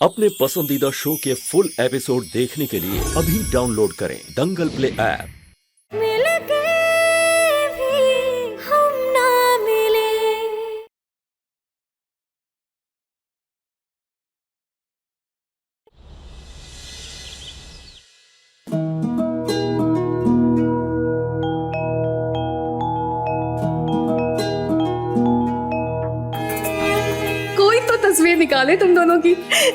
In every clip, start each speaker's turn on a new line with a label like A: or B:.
A: अपने पसंदीदा शो के फुल एपिसोड देखने के लिए अभी डाउनलोड करें दंगल प्ले ऐप।
B: मिलके भी हम ना मिले।
C: कोई तो तस्वीर निकाले तुम दोनों की,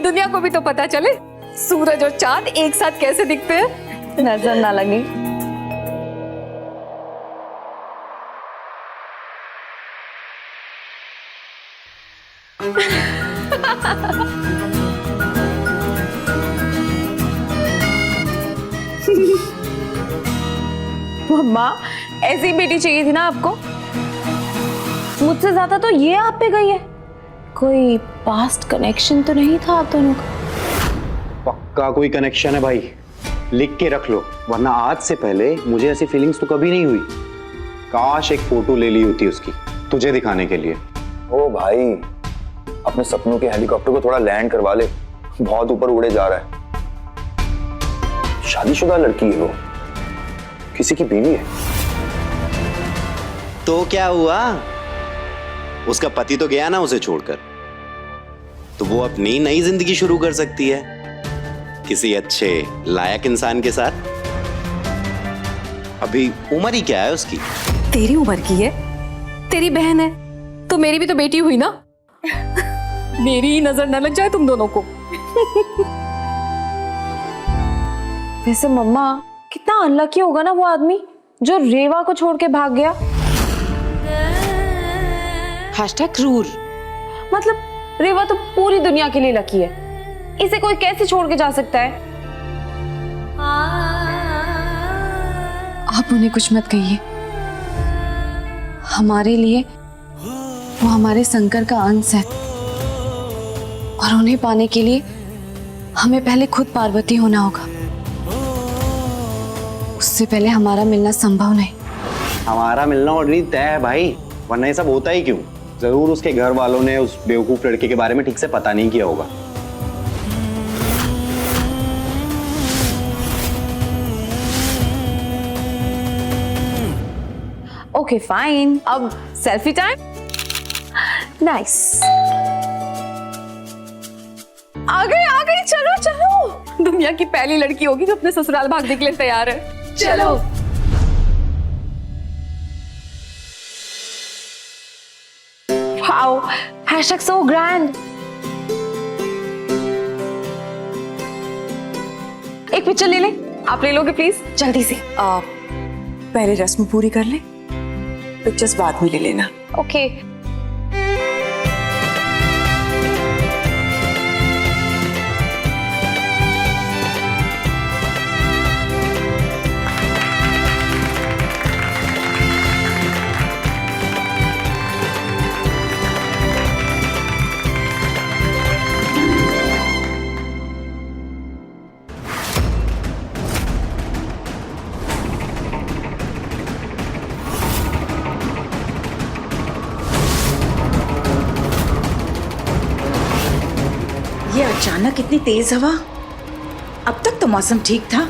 C: दुनिया को भी तो पता चले सूरज और चांद एक साथ कैसे दिखते हैं।
D: नजर ना लगे। मम्मा, ऐसी बेटी चाहिए थी ना आपको। मुझसे ज्यादा तो ये आप पे गई है। कोई पास्ट कनेक्शन तो नहीं था आप दोनों का?
E: पक्का कोई कनेक्शन है भाई, लिख के रख लो, वरना आज से पहले मुझे ऐसी फीलिंग्स तो कभी नहीं हुई। काश एक फोटो ले ली होती उसकी तुझे दिखाने के लिए।
F: ओ भाई, अपने सपनों के हेलीकॉप्टर को थोड़ा लैंड करवा ले, बहुत ऊपर उड़े जा रहा है। शादीशुदा लड़की है वो, किसी की बीवी है।
E: तो क्या हुआ, उसका पति तो गया ना उसे छोड़कर, तो वो अपनी नई जिंदगी शुरू कर सकती है किसी अच्छे लायक इंसान के साथ। अभी उम्र ही क्या है उसकी?
C: तेरी उम्र की है, तेरी बहन है तो मेरी भी तो बेटी हुई ना। मेरी ही नजर न लग जाए तुम दोनों को।
D: वैसे मम्मा, कितना अनलकी होगा ना वो आदमी जो रेवा को छोड़ के भाग गया।
C: क्रूर।
D: मतलब रेवा तो पूरी दुनिया के लिए लकी है, इसे कोई कैसे छोड़ के जा सकता है?
C: आप उन्हें कुछ मत कहिए, हमारे लिए वो हमारे शंकर का अंश है और उन्हें पाने के लिए हमें पहले खुद पार्वती होना होगा। उससे पहले हमारा मिलना संभव नहीं।
E: हमारा मिलना ऑलरेडी तय है भाई, वरना ये सब होता ही क्यों? जरूर उसके घर वालों ने उस बेवकूफ लड़के के बारे में ठीक से पता नहीं किया होगा।
D: ओके फाइन, अब सेल्फी टाइम। नाइस, आ गई, चलो चलो।
C: दुनिया की पहली लड़की होगी जो अपने ससुराल भागने के लिए तैयार है। चलो।
D: वाओ, हैशटैग सो ग्रैंड। एक पिक्चर ले ले, आप ले लोगे प्लीज, जल्दी से।
G: पहले रस्म पूरी कर ले, पिक्चर्स बाद में ले लेना।
D: ओके।
G: ये अचानक इतनी तेज हवा, अब तक तो मौसम ठीक था।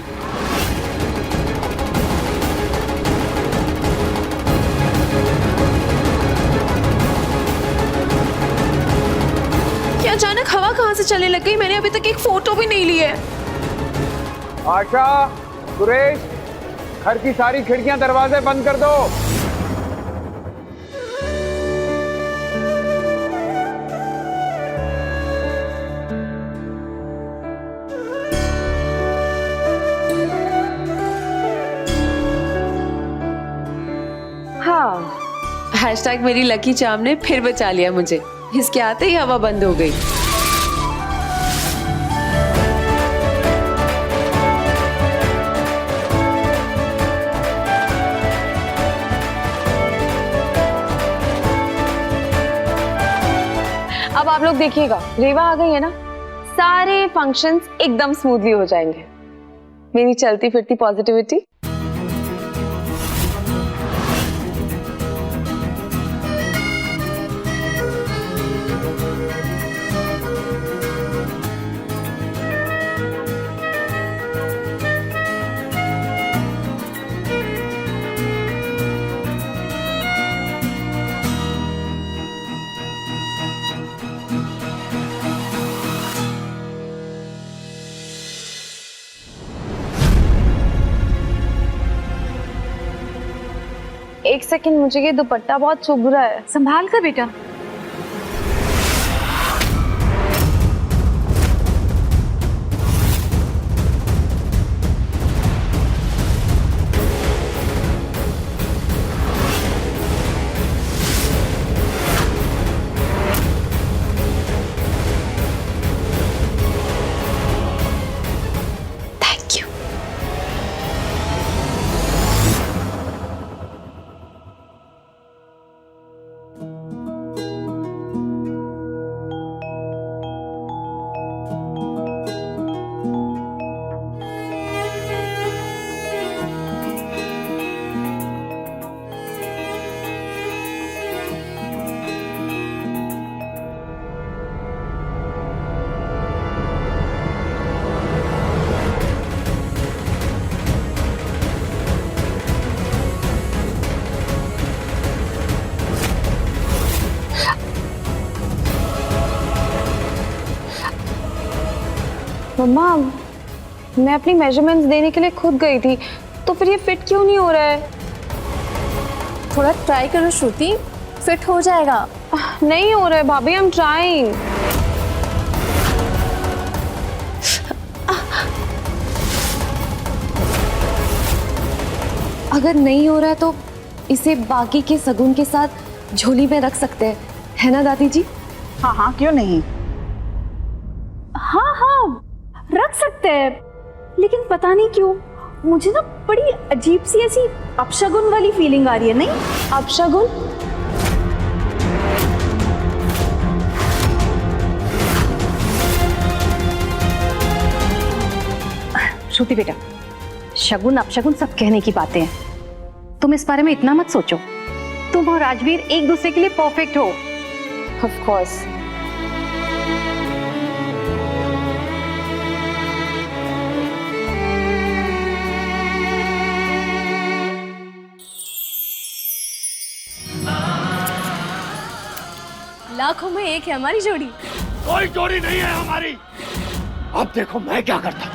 C: ये अचानक हवा कहाँ से चलने लग गई? मैंने अभी तक एक फोटो भी नहीं ली है।
H: आशा, सुरेश, घर की सारी खिड़कियां दरवाजे बंद कर दो।
D: हाँ,
C: हैशटैग मेरी लकी चार्म ने फिर बचा लिया मुझे, इसके आते ही हवा बंद हो गई।
D: अब आप लोग देखिएगा, रेवा आ गई है ना, सारे फंक्शंस एकदम स्मूथली हो जाएंगे। मेरी चलती फिरती पॉजिटिविटी। एक सेकंड, मुझे ये दुपट्टा बहुत चुभ रहा है।
C: संभाल कर बेटा।
D: Thank you. मम्मा, मैं अपनी मेजरमेंट्स देने के लिए खुद गई थी, तो फिर ये फिट क्यों नहीं हो रहा है?
C: थोड़ा ट्राई करो श्रुति, फिट हो जाएगा।
D: नहीं हो रहा है भाभी, आई एम ट्राइंग।
C: अगर नहीं हो रहा है तो इसे बाकी के सगुन के साथ झोली में रख सकते हैं, है ना दादी जी?
G: हाँ हाँ, क्यों नहीं।
I: हाँ हाँ रख सकते हैं, लेकिन पता नहीं क्यों मुझे ना बड़ी अजीब सी ऐसी अपशगुन वाली फीलिंग आ रही है। नहीं
D: अपशगुन?
I: श्रुति बेटा, शगुन अपशगुन सब कहने की बातें हैं, तुम इस बारे में इतना मत सोचो। तुम और राजवीर एक दूसरे के लिए परफेक्ट हो।
D: Of course.
C: लाखों में एक है हमारी जोड़ी।
A: कोई जोड़ी नहीं है हमारी। अब देखो मैं क्या करता हूं।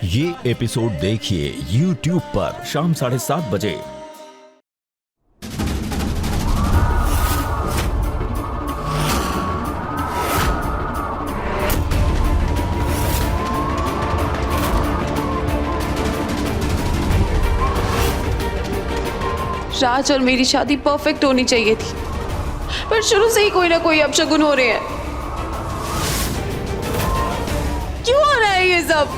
A: ये एपिसोड देखिए YouTube पर शाम 7:30 बजे।
D: राज और मेरी शादी परफेक्ट होनी चाहिए थी, पर शुरू से ही कोई ना कोई अपशगुन हो रहे हैं। क्यों हो रहा है ये सब?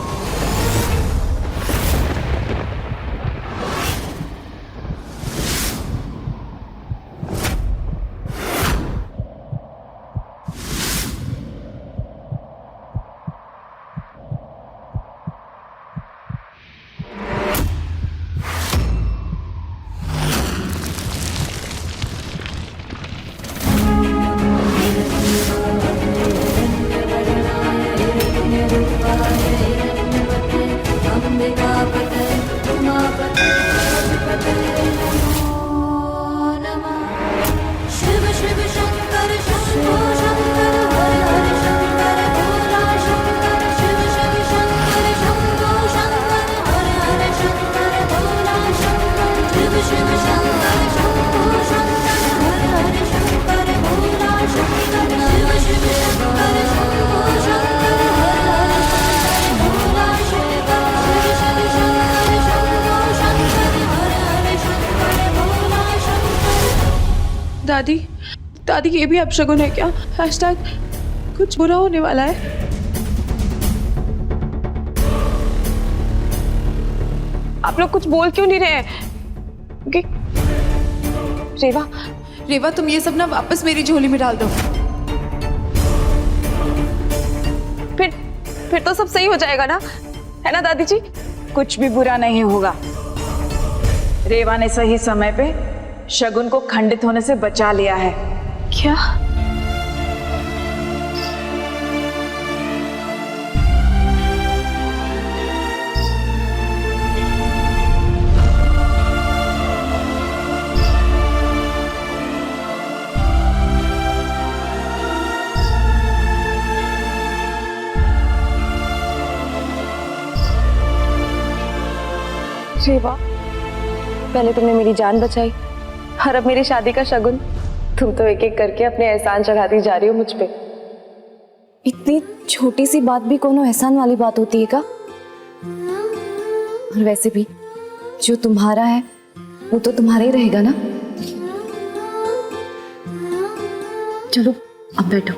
D: दादी, दादी ये भी अपशगुन है क्या? हैशटैग कुछ बुरा होने वाला है। आप लोग कुछ बोल क्यों नहीं रहे? रेवा, रेवा तुम ये सब ना वापस मेरी झोली में डाल दो। फिर तो सब सही हो जाएगा ना, है ना दादी जी?
G: कुछ भी बुरा नहीं होगा। रेवा ने सही समय पे शगुन को खंडित होने से बचा लिया है।
D: क्या? रेवा, पहले तुमने मेरी जान बचाई और अब मेरी शादी का शगुन। तुम तो एक एक करके अपने एहसान चढ़ाती जा रही हो मुझ पे।
C: इतनी छोटी सी बात भी कोनो एहसान वाली बात होती है क्या? और वैसे भी जो तुम्हारा है वो तो तुम्हारा ही रहेगा ना। चलो अब बैठो।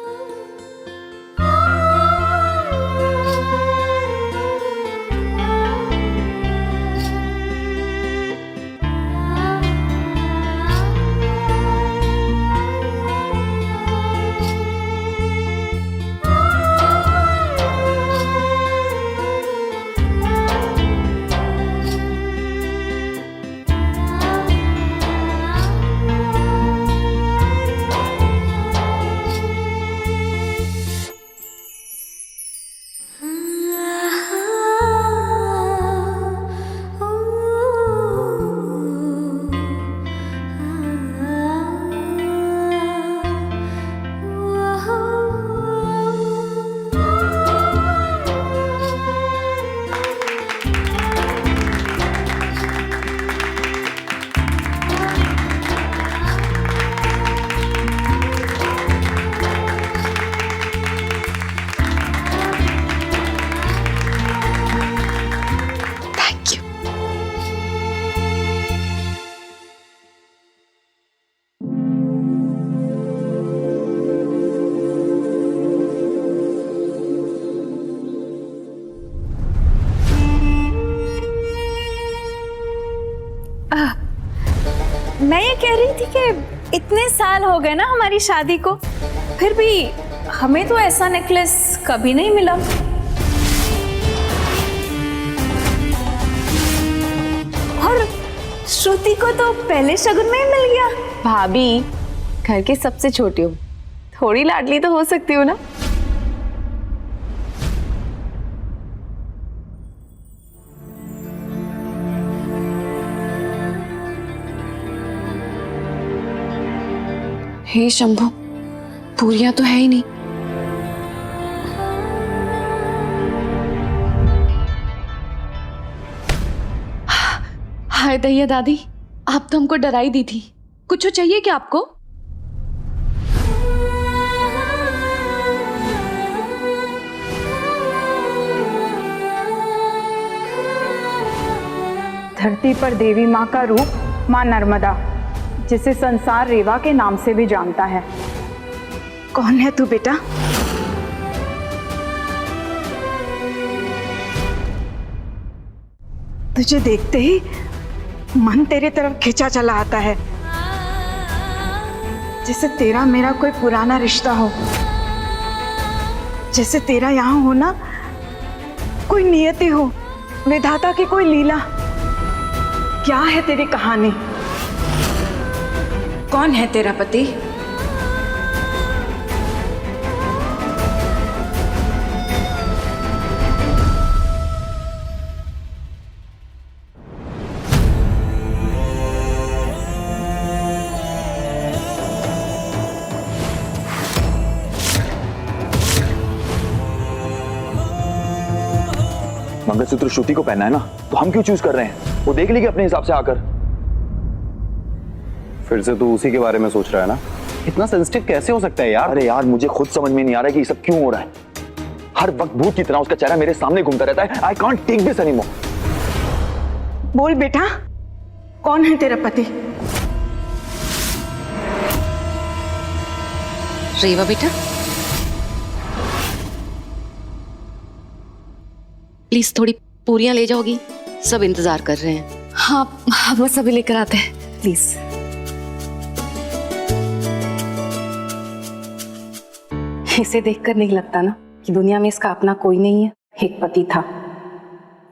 B: मैं ये कह रही थी कि इतने साल हो गए ना हमारी शादी को, फिर भी हमें तो ऐसा नेकलेस कभी नहीं मिला। और श्रुति को तो पहले शगुन में ही मिल गया।
D: भाभी, घर की सबसे छोटी हूँ, थोड़ी लाडली तो हो सकती हूँ ना।
C: हे शंभू, पूरियां तो है ही नहीं। हाय दैया दादी, आप तो हमको डरा ही दी थी। कुछ चाहिए क्या आपको?
G: धरती पर देवी माँ का रूप माँ नर्मदा, जिसे संसार रेवा के नाम से भी जानता है। कौन है तू बेटा? तुझे देखते ही मन तेरे तरफ खिंचा चला आता है, जैसे तेरा मेरा कोई पुराना रिश्ता हो, जैसे तेरा यहाँ होना कोई नियति हो, विधाता की कोई लीला। क्या है तेरी कहानी? कौन है तेरा पति?
F: मंगलसूत्र श्रुति को पहनना है ना, तो हम क्यों चूज कर रहे हैं? वो देख लेगी अपने हिसाब से आकर।
E: फिर से तू उसी के बारे में सोच रहा है ना? इतना सेंसिटिव कैसे हो सकता है यार?
F: अरे यार, मुझे खुद समझ में नहीं आ रहा है कि ये सब क्यों हो रहा है। हर वक्त भूत की तरह उसका चेहरा मेरे सामने घूमता रहता है। I can't take this anymore.
G: बोल बेटा, कौन है तेरा पति?
C: रेवा बेटा, प्लीज थोड़ी पूरियां ले जाओगी, सब इंतजार कर रहे हैं। हाँ बस अभी लेकर आते हैं, प्लीज।
I: इसे देखकर नहीं लगता ना कि दुनिया में इसका अपना कोई नहीं है। एक पति था,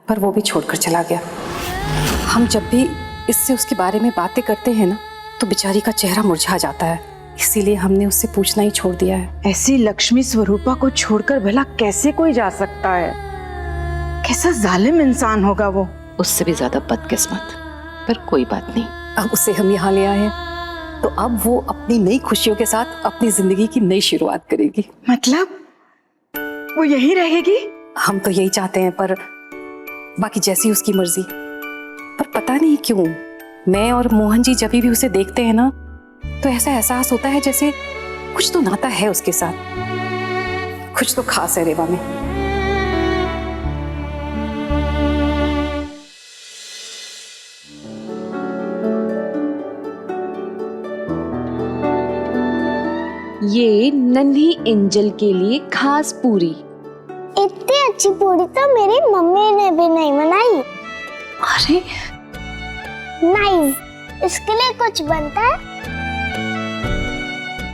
I: पर वो भी छोड़कर चला गया। हम जब भी इससे उसके बारे में बातें करते हैं ना, तो बेचारी का चेहरा मुरझा जाता है। इसीलिए हमने उससे पूछना ही छोड़ दिया है।
G: ऐसी लक्ष्मी स्वरूपा को छोड़कर भला कैसे कोई जा सकता है? कैसा जालिम इंसान होगा वो।
C: उससे भी ज्यादा बदकिस्मत, पर कोई बात नहीं।
I: अब उसे हम यहाँ ले आए हैं, तो अब वो अपनी नई खुशियों के साथ अपनी जिंदगी की नई शुरुआत करेगी।
G: मतलब वो यहीं रहेगी?
I: हम तो यही चाहते हैं, पर बाकी जैसी उसकी मर्जी। पर पता नहीं क्यों मैं और मोहन जी जब भी उसे देखते हैं ना तो ऐसा एहसास होता है जैसे कुछ तो नाता है उसके साथ, कुछ तो खास है रेवा में।
D: ये नन्ही एंजल के लिए खास पूरी।
J: इतनी अच्छी पूरी तो मेरी मम्मी ने भी नहीं बनाई।
D: अरे
J: नाइस, इसके लिए कुछ बनता है?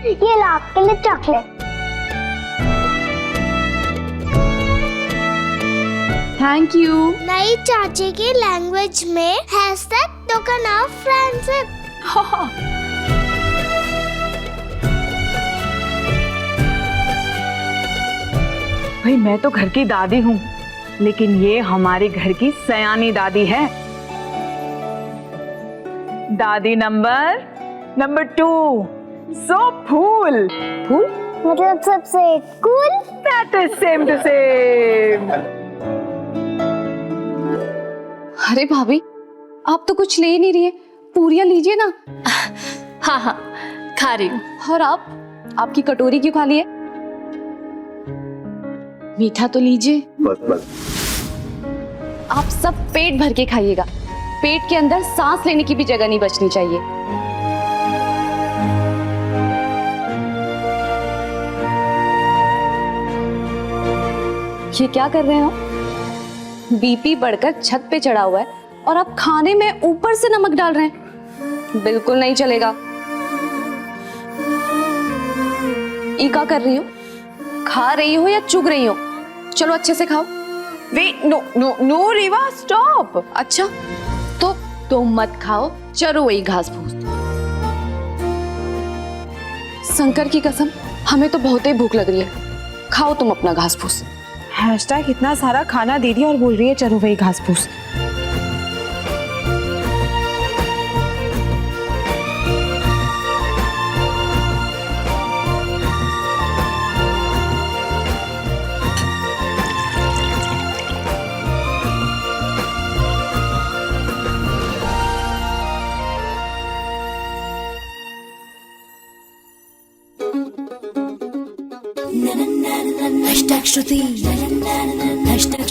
J: ये लो आपके लिए चॉकलेट।
D: Thank you.
J: नई चाची की लैंग्वेज में हैशटैग टोकन ऑफ फ्रेंडशिप।
G: भाई मैं तो घर की दादी हूँ, लेकिन ये हमारे घर की सयानी दादी है। दादी नंबर 2। सो फूल
J: मतलब सबसे cool.
G: That is same to same.
C: अरे भाभी, आप तो कुछ ले ही नहीं रही है, पूरियां लीजिए ना।
B: हाँ हाँ, खा रही हूँ।
C: और आपकी कटोरी क्यों खाली है? मीठा तो लीजिए।
F: बस
C: आप सब पेट भर के खाइएगा, पेट के अंदर सांस लेने की भी जगह नहीं बचनी चाहिए। ये क्या कर रहे हो? बीपी बढ़कर छत पे चढ़ा हुआ है और आप खाने में ऊपर से नमक डाल रहे हैं, बिल्कुल नहीं चलेगा। ये क्या कर रही हो? खा रही हो या चुग रही हो? चलो अच्छे से खाओ।
D: वेट, नो नो नो रेवा, स्टॉप।
C: अच्छा तो तुम मत खाओ, चलो वही घास फूस। शंकर की कसम, हमें तो बहुत ही भूख लग रही है, खाओ तुम अपना घास फूस।
D: हैशटैग इतना सारा खाना दे दिया और बोल रही है चलो वही घास फूस।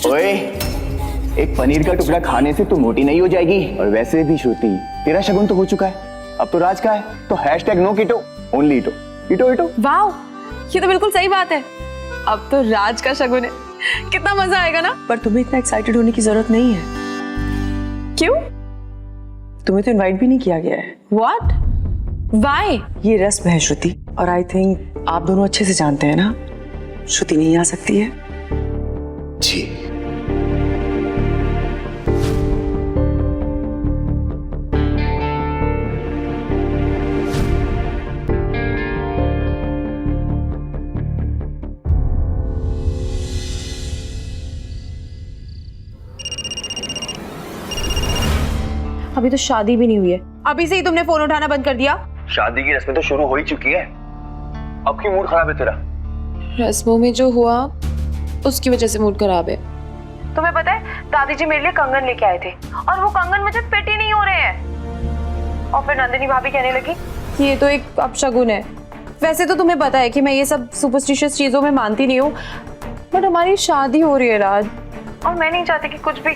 F: ओए, एक पनीर का टुकड़ा खाने से तू मोटी नहीं हो जाएगी। और वैसे भी श्रुति, तेरा शगुन तो हो चुका है, अब तो राज का है, तो हैशटैग नो कीटो, ओनली ईटो। ईटो ईटो।
D: वाओ, ये तो बिल्कुल सही बात है। अब तो राज का शगुन है, कितना मजा आएगा ना। पर तुम्हें इतना एक्साइटेड होने की जरूरत नहीं है। क्यों? तुम्हें तो इनवाइट भी नहीं किया गया है। व्हाट? व्हाई?
K: ये रस्म है श्रुति, और आई थिंक आप दोनों अच्छे से जानते हैं ना, श्रुति नहीं आ सकती है।
F: जी
D: अभी तो शादी भी नहीं हुई है, अभी से ही तुमने फोन उठाना बंद कर दिया।
F: शादी की रस्में तो शुरू हो ही चुकी है, अब क्यों मूड खराब है तेरा?
C: रस्मों में जो हुआ उसकी वजह से मूड खराब है।
D: तुम्हें पता है दादी जी मेरे लिए कंगन लेके आए थे और वो कंगन मुझे फिट ही नहीं हो रहे हैं। और फिर नंदिनी भाभी कहने लगी कि ये तो एक अपशगुन है। वैसे तो तुम्हें पता है कि मैं ये सब सुपरस्टिशियस चीजों में मानती नहीं हूँ, बट हमारी शादी हो रही है राज, और मैं नहीं चाहती कि कुछ भी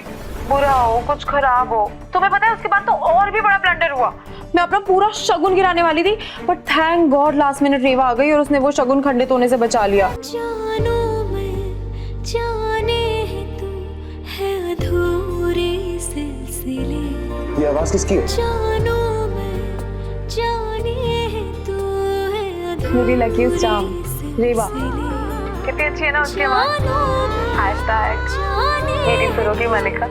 D: बुरा हो, कुछ खराब हो। तुम्हें पता है उसके बाद तो और भी बड़ा ब्लंडर हुआ। मैं अपना पूरा शगुन गिराने वाली थी, but thank God last minute Reva आ गई और उसने वो शगुन खंडित होने से बचा लिया।
F: ये आवाज किसकी है?
D: मेरी लकीस्ट चाम रेवा, कितनी अच्छी है ना उसकी आवाज। हैशटैग मेरी सुरों की मलिका।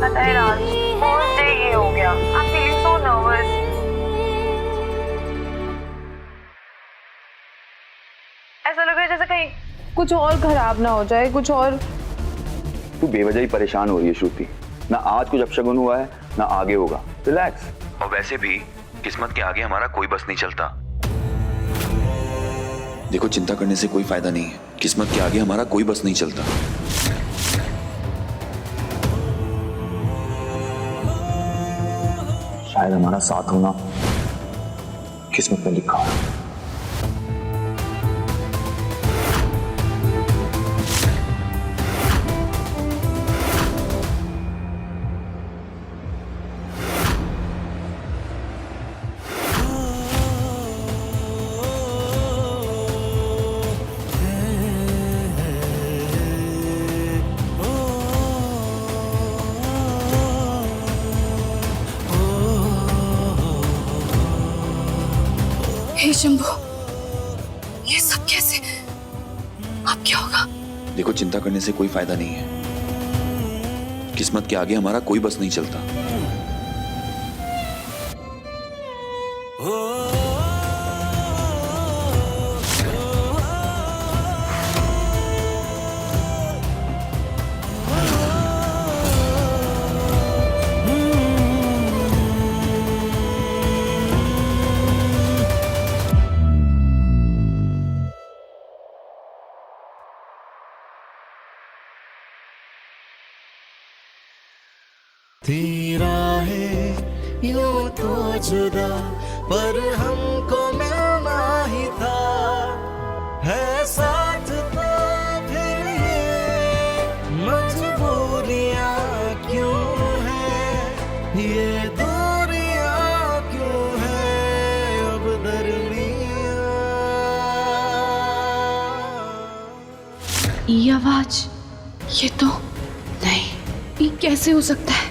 D: पता है राज, फर्स्ट डे ये हो गया। I am feeling so nervous. ऐसा लग रहा है जैसे कहीं कुछ और खराब ना हो जाए, कुछ और।
F: तू बेवजह ही परेशान हो रही है श्रुति, ना आज कुछ अपशगुन हुआ है ना आगे होगा, रिलैक्स।
L: और वैसे भी किस्मत के आगे हमारा कोई बस नहीं चलता। देखो, चिंता करने से कोई फायदा नहीं है, किस्मत के आगे हमारा कोई बस नहीं चलता।
F: शायद हमारा साथ होना किस्मत में लिखा है।
C: हे शंभू, ये सब कैसे? अब क्या होगा?
L: देखो, चिंता करने से कोई फायदा नहीं है। किस्मत के आगे हमारा कोई बस नहीं चलता।
M: तेरा है यूं तो जुदा, पर हमको मिलना ही था। है साथ तो फिर ये मजबूरियां क्यों है, ये दूरियां क्यों है अब दरमियां।
C: ये आवाज, ये तो नहीं, ये कैसे हो सकता है?